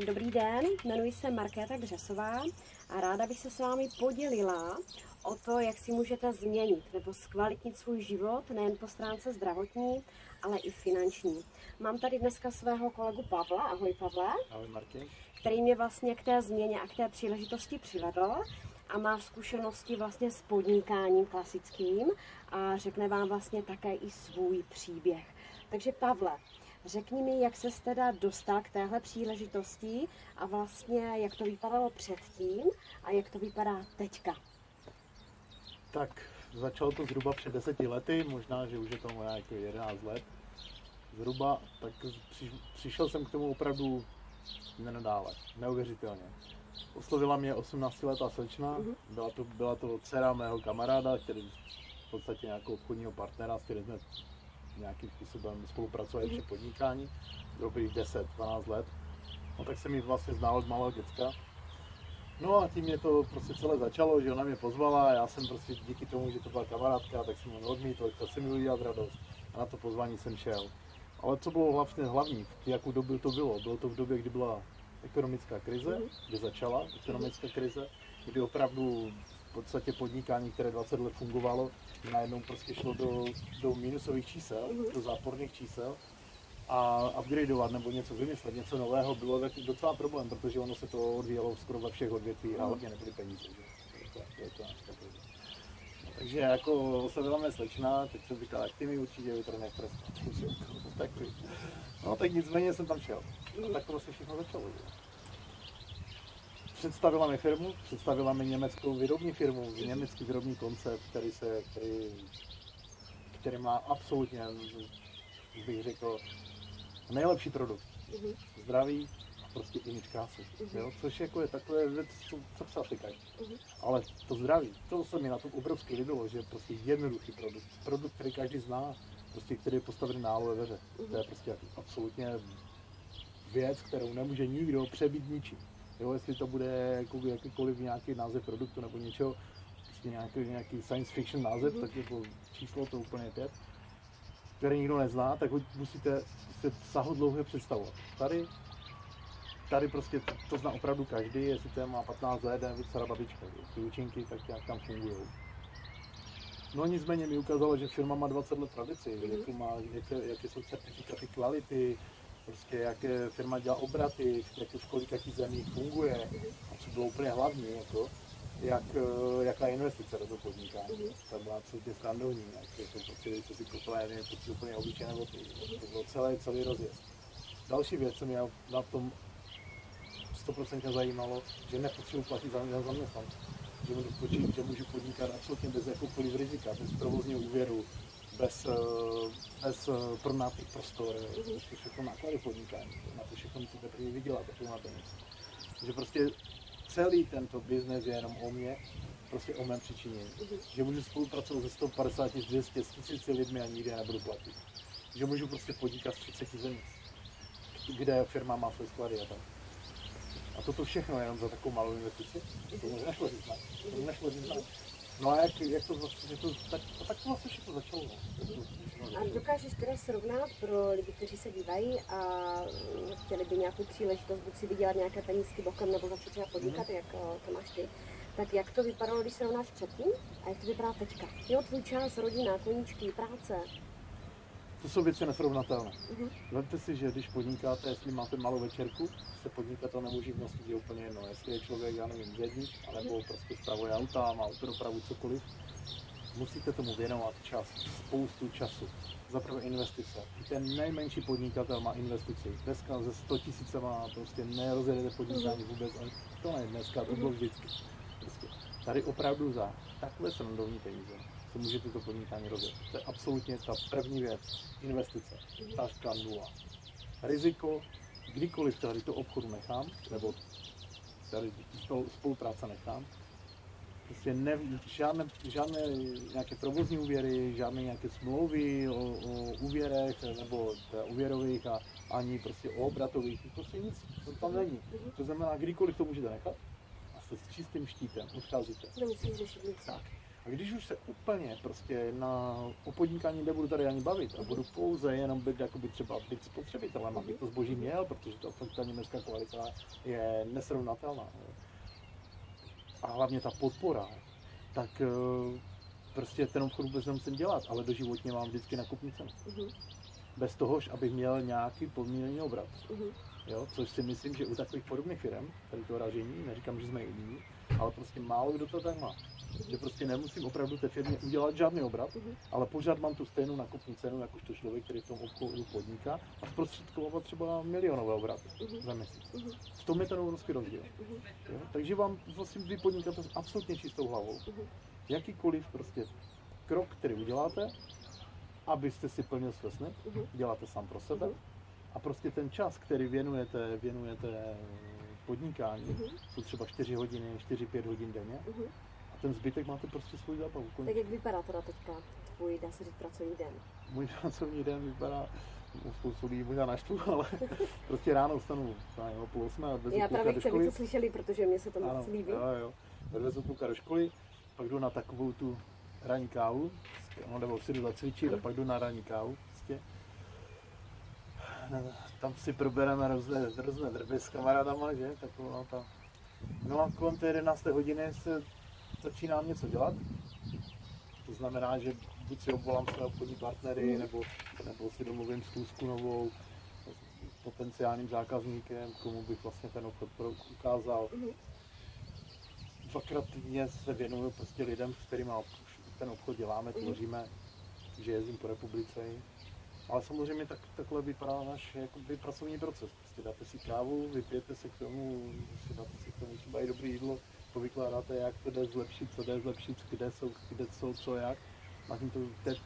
Dobrý den, jmenuji se Markéta Křesová a ráda bych se s vámi podělila o to, jak si můžete změnit nebo zkvalitnit svůj život nejen po stránce zdravotní, ale i finanční. Mám tady dneska svého kolegu Pavla. Ahoj Pavle. Ahoj Marky. Který mě vlastně k té změně a k té příležitosti přivedl a má zkušenosti vlastně s podnikáním klasickým a řekne vám vlastně také i svůj příběh. Takže Pavle, řekni mi, jak ses teda dostal k téhle příležitosti a vlastně jak to vypadalo předtím a jak to vypadá teďka. Tak začalo to zhruba před 10 lety, možná, že už je to moje jako 11 let. Zhruba, tak přišel jsem k tomu opravdu nenadále, neuvěřitelně. Oslovila mě 18letá slečna, byla to dcera mého kamaráda, který v podstatě nějakého obchodního partnera, s kterým jsme nějakým způsobem spolupracovali při podnikání, dobrých 10-12 let. No tak jsem ji vlastně znal od malého děcka. No a tím mě to prostě celé začalo, že ona mě pozvala a já jsem prostě díky tomu, že to byla kamarádka, tak jsem ho neodmítl, chtěl jsem mi udělat radost a na to pozvání jsem šel. Ale co bylo vlastně hlavní, v jakou dobu to bylo? Bylo to v době, kdy byla ekonomická krize, kdy začala ekonomická krize, kdy opravdu v podstatě podnikání, které 20 let fungovalo, najednou prostě šlo do minusových čísel, do záporných čísel. A upgradeovat nebo něco vymyslet, něco nového bylo docela problém, protože ono se to odvíjelo skoro ve všech odvětvích a hodně nebyly peníze. Že? Takže jako oslovila mě slečna, teď jsem říkal, jak ty mi určitě vytrhneš trest. No tak nicméně jsem tam šel. A tak to se všechno začalo. Že? Představila mi firmu, představila mi německou výrobní firmu, německý výrobní koncept, který má absolutně, bych řekl, nejlepší produkt. Zdravý a prostě image krásy. Což jako je takové věc, co chce asi každý. Ale to zdraví, to se mi na tom obrovsky líbilo, že je prostě jednoduchý produkt. Produkt, který každý zná, prostě, který je postavený na aloe veře. To je prostě absolutně věc, kterou nemůže nikdo přebít ničím. Jo, jestli to bude jakýkoliv nějaký název produktu nebo něčeho, prostě nějaký science fiction název, tak jako číslo to úplně 5. Který nikdo nezná, tak ho musíte sahodlouho představovat. Tady prostě to zná opravdu každý, jestli to má 15 let, je stará babička. Ty účinky tak nějak tam fungují. No nicméně mi ukázalo, že firma má 20 let tradici, jaké jsou certifikáty kvality, prostě jaké firma dělá obraty, v kolika zemích funguje, a co bylo úplně hlavní, jako, jaká je investice do toho podnikání. To byla absolutně srandovní, co si koupila je prostě úplně obyčejné boty. To bylo celý rozjezd. Další věc, co mě na tom 100% zajímalo, že nepotřebuji platit za zaměstnance. Že můžu podnikat absolutně bez jakoukoliv rizika, bez provozního úvěru, bez pronátých prostor, prostě všechno náklady podnikání. Na to všechno musíte první vydělat, a to máte nic. Takže prostě celý tento biznes je jenom o mě, prostě o mém přičinění. Že můžu spolupracovat se 150, 200, 1000 lidmi a nikdy nebudu platit. Že můžu prostě podnikat v 30 zemích, kde firma má své sklady a tak. A toto všechno je jenom za takovou malou investici. To nešlo říct. No a jak to vlastně, tak to vlastně všechno začalo. A dokážeš teda srovnat pro lidi, kteří se dívají a chtěli by nějakou příležitost, buď si vydělat nějaké penízky bokem nebo začít třeba podnikat, jak to máš ty, tak jak to vypadalo, když srovnáš předtím a jak to vypadá teďka? Jo, tvůj čas, rodina, koníčky, práce. To jsou věci nesrovnatelné. Vemte si, že když podnikáte, jestli máte malou večerku, se podnikatel nebo živnostník je úplně jedno. Jestli je člověk, já nevím, zedník, anebo prostě spravuje auta, má autodopravu, cokoliv, musíte tomu věnovat čas, spoustu času. Za prvé investice. Ten nejmenší podnikatel má investici. Dneska ze 100 000 prostě nerozjedete podnikání vůbec. To ne dneska, to bylo vždycky. Prostě. Tady opravdu za takové srandovní peníze se můžete to podnikání rozjet. To je absolutně ta první věc. Investice. Taška nula. Riziko, kdykoliv tady to obchodu nechám, nebo tady spolupráce nechám, prostě žádné nějaké provozní úvěry, žádné nějaké smlouvy o úvěrech nebo úvěrových a ani prostě o obratových, prostě nic, to tam není. To znamená, kdykoliv to můžete nechat a jste s čistým štítem odcházíte. Nemusíš řešit nic. Tak. A když už se úplně prostě o podnikání nebudu tady ani bavit a budu pouze jenom být, jakoby třeba být spotřebitelem, abych to zboží měl, protože ta německá kvalita je nesrovnatelná. Jo. A hlavně ta podpora, tak prostě ten obchod vůbec nemusím dělat, ale doživotně mám vždycky nakupní cenu. Bez toho, abych měl nějaký podmíněný obrat. Jo, což si myslím, že u takových podobných firm, tady to ražení, neříkám, že jsme jiní, ale prostě málo kdo to tak má. Že prostě nemusím opravdu té firmě udělat žádný obrat, ale pořád mám tu stejnou nakupní cenu, jakožto člověk, který v tom obchodu podniká a zprostředkovává třeba milionové obraty za měsíc. V tom je ten obrovský rozdíl. Jo? Takže vám vlastně vy podnikáte s absolutně čistou hlavou. Jakýkoliv prostě krok, který uděláte, abyste si plnil své sny, děláte sám pro sebe. A prostě ten čas, který věnujete podnikání, jsou třeba 4 hodiny, 4-5 hodin denně. A ten zbytek máte prostě svůj zábavu. Tak jak vypadá teda teďka tvůj, dá se říct, pracovní den? Můj pracovní den vypadá, spoustu lidí možná naštvu, ale prostě ráno vstanu o 7:30 a odvezu Já kluka právě do chci, školy. aby to slyšeli, protože mě se to moc líbí. Jo. Odvezu kluka do školy, pak jdu na takovou tu ranní kávu, nebo si jdu zacvičit a pak jdu na ranní kávu. Prostě. Tam si probereme různé drby s kamarádama, že? Taková ta... No a kolem té 11. hodiny se začínám něco dělat. To znamená, že buď si obvolám své obchodní partnery, nebo si domluvím schůzku novou s potenciálním zákazníkem, komu bych vlastně ten obchod ukázal. Dvakrát týdně se věnuju prostě lidem, s kterými ten obchod děláme, tvoříme, že jezdím po republice. Ale samozřejmě takhle vypadá náš jakoby pracovní proces. Prostě dáte si kávu, vypijete se k tomu, dáte si k tomu třeba i dobré jídlo, povykládáte, jak to jde zlepšit, co jde zlepšit, kde jsou, co jak. A tím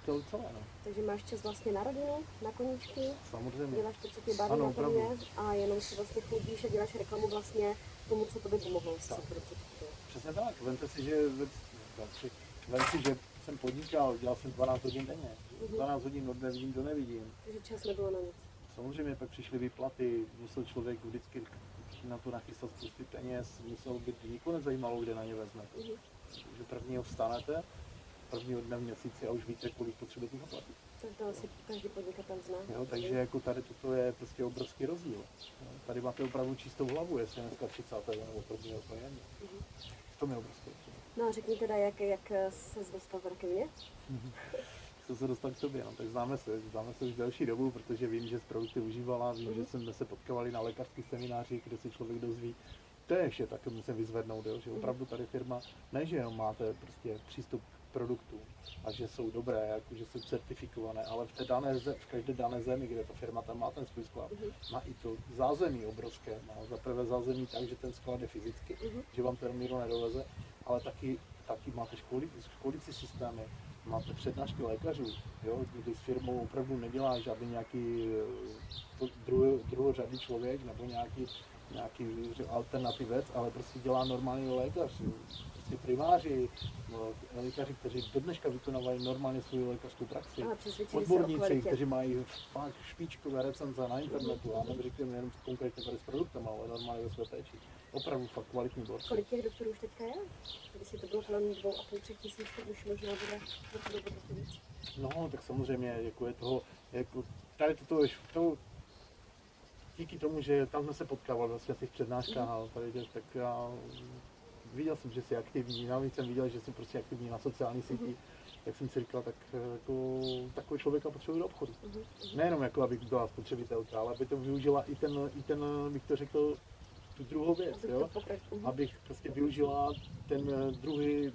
to celé. No. Takže máš čas vlastně na rodinu, na koníčky, samozřejmě. děláš to, co tě baví Ano, naplně a jenom si vlastně chlubíš a děláš reklamu vlastně tomu, co to by pomohlo. Přesně tak. Vemte si, že jsem podnikal, dělal jsem 12 hodin denně. 12 hodin od nevidím do nevidím. Takže čas nebylo na nic. Samozřejmě pak přišly výplaty, musel člověk vždycky na to nachystat spousty peněz, muselo být, nikoho nezajímalo, kde na ně vezmete. Že prvního vstanete, prvního dne v měsíci a už víte, kolik potřebujete zaplatit. Tak to asi každý podnikatel zná. Jo, takže jako tady toto je prostě obrovský rozdíl. Jo, tady máte opravdu čistou hlavu, jestli dneska 30. nebo 1. to je. V tom je obrovský rozdíl. No a řekni teda, jak ses dostal ke mně? Co se dostal k tobě, no, tak známe se už delší dobu, protože vím, že z produkty užívala, vím, že jsme se potkávali na lékařských seminářích, kde se člověk dozví. To je ještě taky musím vyzvednout, jo, že opravdu tady firma, ne že jenom máte prostě přístup k produktům a že jsou dobré, jako, že jsou certifikované, ale v každé dané zemi, kde ta firma tam má ten svůj sklad, má i to zázemí obrovské, má za prvé zázemí tak, že ten sklad je fyzicky, že vám ten míru nedoveze, ale taky máte školící systémy, máte přednášky lékařů, jo, kdy s firmou opravdu nedělá žádný nějaký druhořadý člověk nebo nějaký alternativec, ale prostě dělá normální lékař. Prostě primáři, lékaři, kteří do dneška vykonávají normálně svou lékařskou praxi, odborníci, kteří mají fakt špičkové recenze na internetu, a neříkám jenom konkrétně tady s produktem, ale normálně ve své péči. Opravdu fakt kvalitní borci. Kolik těch doktorů už teďka je? Když to bylo kolem 2,5–3 tisíc, tak už možná bude trochu víc. No, tak samozřejmě, jako je toho, jako tady to díky tomu, že tam jsme se potkávali vlastně v těch přednáškách, tak já viděl jsem, že jsi aktivní, navíc jsem viděl, že jsi prostě aktivní na sociální síti, tak jsem si říkal, tak jako takový člověka potřebuji do obchodu. Nejenom jako, aby byla spotřebitelka, ale aby to využila i ten, bych to řekl, tu druhou věc, jo? Abych prostě využila ten druhý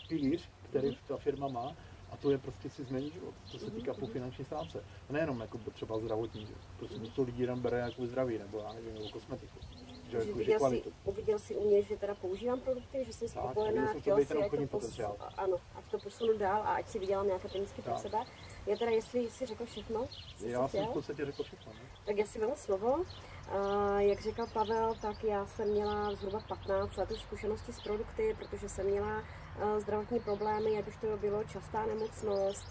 pilíř, který ta firma má, a to je prostě si změnit život, co se týká po finanční stránce. Nejenom jako třeba zdravotní, prostě to lidi jenom bere jako zdraví, nebo já nevím, nebo kosmetiku. Uviděl jsi u mě, že teda používám produkty, že jsem spokojená, chtěl si, ať to posunu dál a ať si vydělám nějaké penízky pro sebe. Já teda, jestli jsi řekl všechno, já jsem v podstatě řekl všechno. Ne? Tak já si vezmu slovo. Jak říkal Pavel, tak já jsem měla zhruba 15 let zkušenosti s produkty, protože jsem měla zdravotní problémy, ať už to bylo častá nemocnost,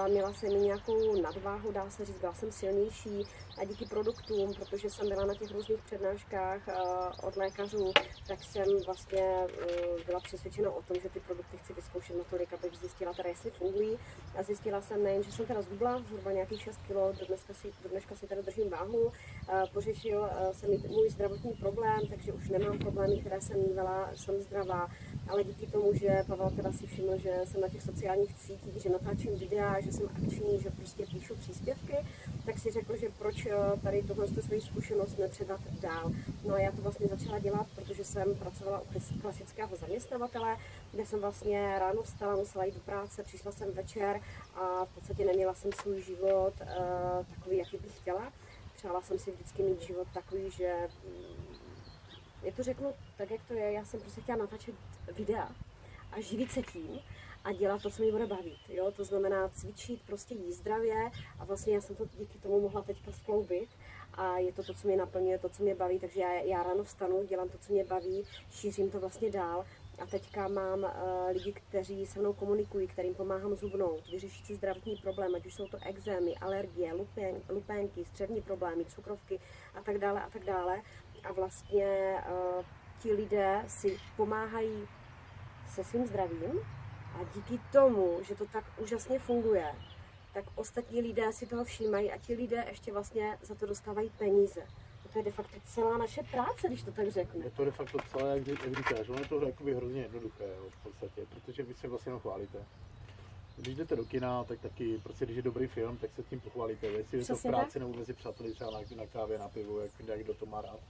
Měla jsem i nějakou nadváhu, dá se říct, byla jsem silnější a díky produktům, protože jsem byla na těch různých přednáškách od lékařů, tak jsem vlastně byla přesvědčena o tom, že ty produkty chci vyzkoušet natolik, abych zjistila teda, jestli fungují. A zjistila jsem nejen, že jsem teda zhubla, zhruba nějakých 6 kg, do dneška si teda držím váhu, pořešil jsem i můj zdravotní problém, takže už nemám problémy, které jsem mývala, jsem zdravá, ale díky tomu, že Pavel teda si všiml, že jsem na těch sociálních sítích, že natáčím videa, že jsem akční, že prostě píšu příspěvky, tak si řekl, že proč tady tuhle svoji zkušenost nepředat dál. No a já to vlastně začala dělat, protože jsem pracovala u klasického zaměstnavatele, kde jsem vlastně ráno vstala, musela jít do práce, přišla jsem večer a v podstatě neměla jsem svůj život takový, jaký bych chtěla. Přála jsem si vždycky mít život takový, že já to řeknu tak, jak to je, já jsem prostě chtěla natáčet videa a živit se tím a dělat to, co mě bude bavit. Jo? To znamená cvičit, prostě jíst zdravě a vlastně já jsem to díky tomu mohla teďka skloubit a je to to, co mě naplňuje, to, co mě baví, takže já ráno vstanu, dělám to, co mě baví, šířím to vlastně dál a teďka mám lidi, kteří se mnou komunikují, kterým pomáhám zhubnout, vyřešit si zdravotní problém, ať už jsou to ekzémy, alergie, lupénky, střevní problémy, cukrovky a tak dále a tak dále. A vlastně ti lidé si pomáhají se svým zdravím a díky tomu, že to tak úžasně funguje, tak ostatní lidé si toho všímají a ti lidé ještě vlastně za to dostávají peníze. A to je de facto celá naše práce, když to tak řeknu. Je to de facto celé, jak říkáš, ono je to jakoby hrozně jednoduché, jo, v podstatě, protože vy se vlastně chválíte. Když jdete do kina, tak taky, prostě když je dobrý film, tak se tím pochválíte. Jestli je to v práci nebo mezi přáteli, třeba na kávě, na pivu, jak kdo to má rád,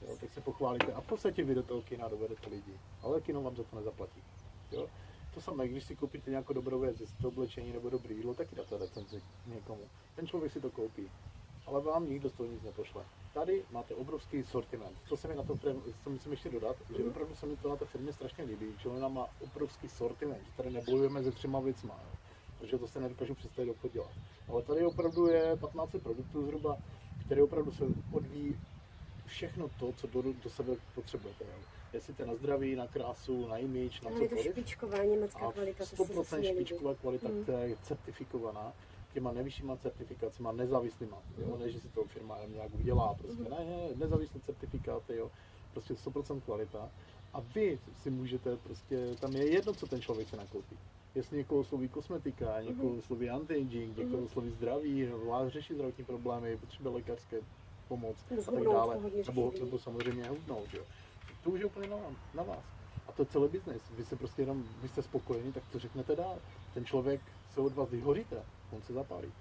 jo, tak se pochválíte a v podstatě vy do toho kina dovedete lidi. Ale kino vám za to nezaplatí. Jo. To samé, když si koupíte nějakou dobrou věc, jestli to oblečení nebo dobrý jídlo, taky dáte recenzi někomu. Ten člověk si to koupí, ale vám nikdo z toho nic nepošle. Tady máte obrovský sortiment. Co se mi na to co musím ještě dodat, že opravdu se mi to na té firmě strašně líbí, že ona má obrovský sortiment, že tady nebojujeme se 3 věcma, jo. Protože to se nedokážu představit obchod dělat. Ale tady opravdu je 15 produktů zhruba, které opravdu se odvíjí všechno to, co do sebe potřebujete. Jo. Jestli jste na zdraví, na krásu, na image, na cokoliv. Je to špičková německá kvalita. 100% špičková kvalita, která je certifikovaná těma nejvyššíma certifikacima, nezávislýma. Jo? Ne, že si to firma nějak udělá, prostě ne, nezávislé certifikáty, jo? Prostě 100% kvalita. A vy si můžete prostě, tam je jedno, co ten člověk se nakoupí. Jestli někoho sloví kosmetika, někoho sloví anti-aging, někoho sloví zdraví, vás řeší zdravotní problémy, potřebuje lékařské pomoc a tak dále, nebo samozřejmě hubnout, jo. To už je úplně na vás. A to je celý biznis. Vy se prostě jenom, vy jste spokojení, tak to řeknete dál. Ten člověk se od vás vyhoříte, on se zapálí.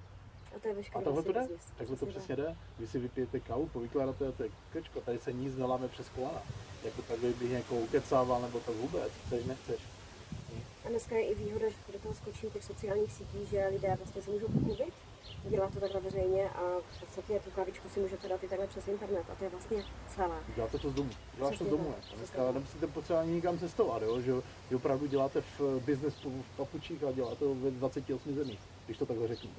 A to je veškerý. A takhle to jde, takhle to přesně jde. Vy si vypijete kávu, povykládáte to je krčko, tady se nic neláme přes kolena. Jako tak bych někoho ukecával, nebo tak vůbec, chceš, nechceš. A dneska je i výhoda, že do toho skočím těch sociálních sítí, že lidé vlastně se můžou pochlubit, dělat to takhle veřejně a v podstatě tu kavičku si můžete dát i takhle přes internet a to je vlastně celé. Děláte to z domu, děláte to z domu. Dneska nemusíte potřeba ani nikam cestovat, jo? Že vy opravdu děláte v business v papučích a děláte to ve 28 zemích, když to takhle řeknu,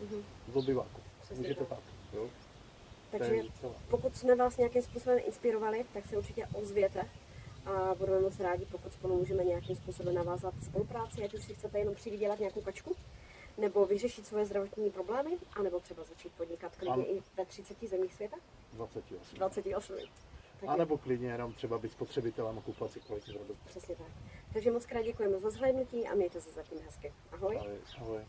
z obyváku. Můžete tak, jo? Takže pokud jsme vás nějakým způsobem inspirovali, tak se určitě ozvěte a budeme moc rádi, pokud spolu můžeme nějakým způsobem navázat spolupráci, ať už si chcete jenom přivydělat nějakou kačku, nebo vyřešit svoje zdravotní problémy, anebo třeba začít podnikat klidně i ve 30 zemích světa. 28. 28. A nebo klidně jenom třeba být spotřebitelem a kupovat si kvalitní produkt. Přesně tak. Takže moc krát děkujeme za zhlédnutí a mějte se zatím hezky. Ahoj. Ahoj.